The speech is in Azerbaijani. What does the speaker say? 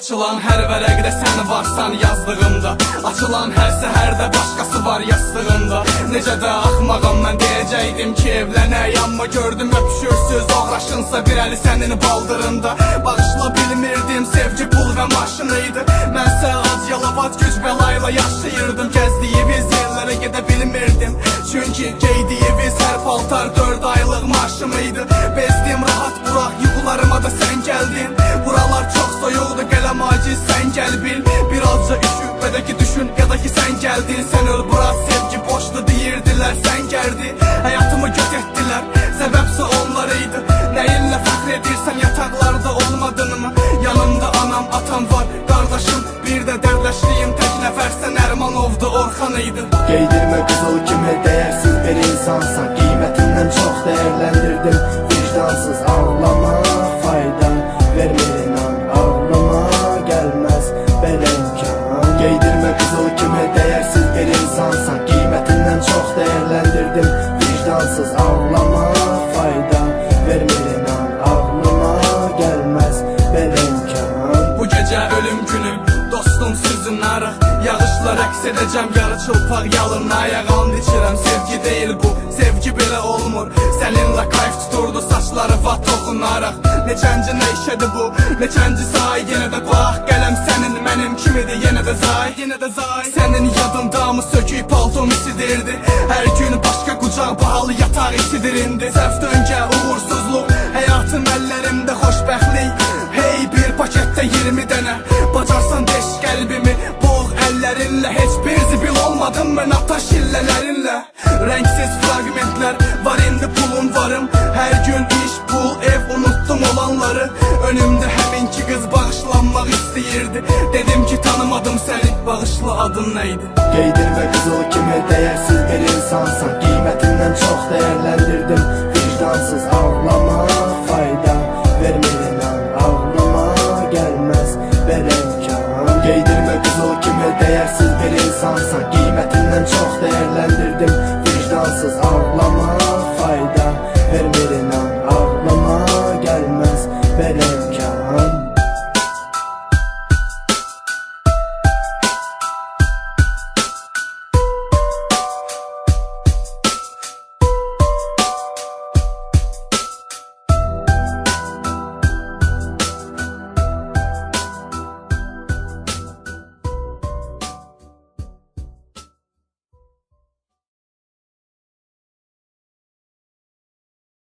Açılan hər vərəqdə sən varsan yazdığımda, açılan hər səhərdə başqası var yastığımda. Necə də axmağam mən deyəcəkdim ki evlənək, amma gördüm öpüşürsüz oğraşınsa bir əli sənin baldırında. Bağışla bilmirdim sevgi pul və maşınıydı, mənsə ac yalavad güc bəlayla yaşayırdım. Gəzdiyimiz yerlərə gedə bilmirdim, çünki geydiyimiz hər paltar 4 aylıq maaşımıydı. Bezdim rahat bırak yuxularıma da sən gəldin. Buralar çox soyuqdu, qələm aciz sən gəl bil. Birazca üşüb və də ki düşün ya da ki sən gəldin. Sən öl bura sevgi boşdu deyirdilər, sən gəldi həyatımı göt etdilər, səbəbsə onlarıydı. Nəyinlə fəxr edirsən yataqlarda olmadın mı? Yanımda anam atam var, qardaşım bir də dərdləşliyim tək nəfərsən Ərmanovdu Orxanıydı. Geydirmə qızıl kimi dəyərsiz bir insansan, qiymətindən çox dəyərləndirdim. Vicdansız ağlama fayda vermir inan, ağlama gəlməz belə imkan. Geydirmə qızıl kimi dəyərsiz bir insansan, qiymətindən çox dəyərləndirdim. Vicdansız ağlama fayda vermir inan, ağlama gəlməz belə imkan. Bu gecə ölüm günüm, dostum sözün arıq, yağışla rəqs edəcəm yarı çılpaq yalın ayağan içirəm. Sevgi deyil bu, sevgi belə olmur. Səninlə kayf tuturdu saçları va toxunaraq. Neçənci nəşədi bu, neçənci say. Yenə də bax qələm sənin mənim kimidir, yenə də zay, yenə də zay. Sənin yadındamı sökük paltom isidirdi, hər gün başqa qucaq bahalı yataq isidir indi. Sərf döngə uğursuzluq, həyatım əllərimdə xoşbəxtlik. Hey bir paketdə 20 dənə, bacarsan deş qəlbimi boğ əllərinlə. Heç bir zibil olmadım mən ata şillələrinlə. Rəngsiz fragmentlər var indi pulum varım, hər gün iş pul ev unuttum olanları. Önümdə həminki qız bağışlanmaq istəyirdi, dedim ki tanımadım səni, bağışla adın neydi? Geydirmə qızıl kimi dəyərsiz bir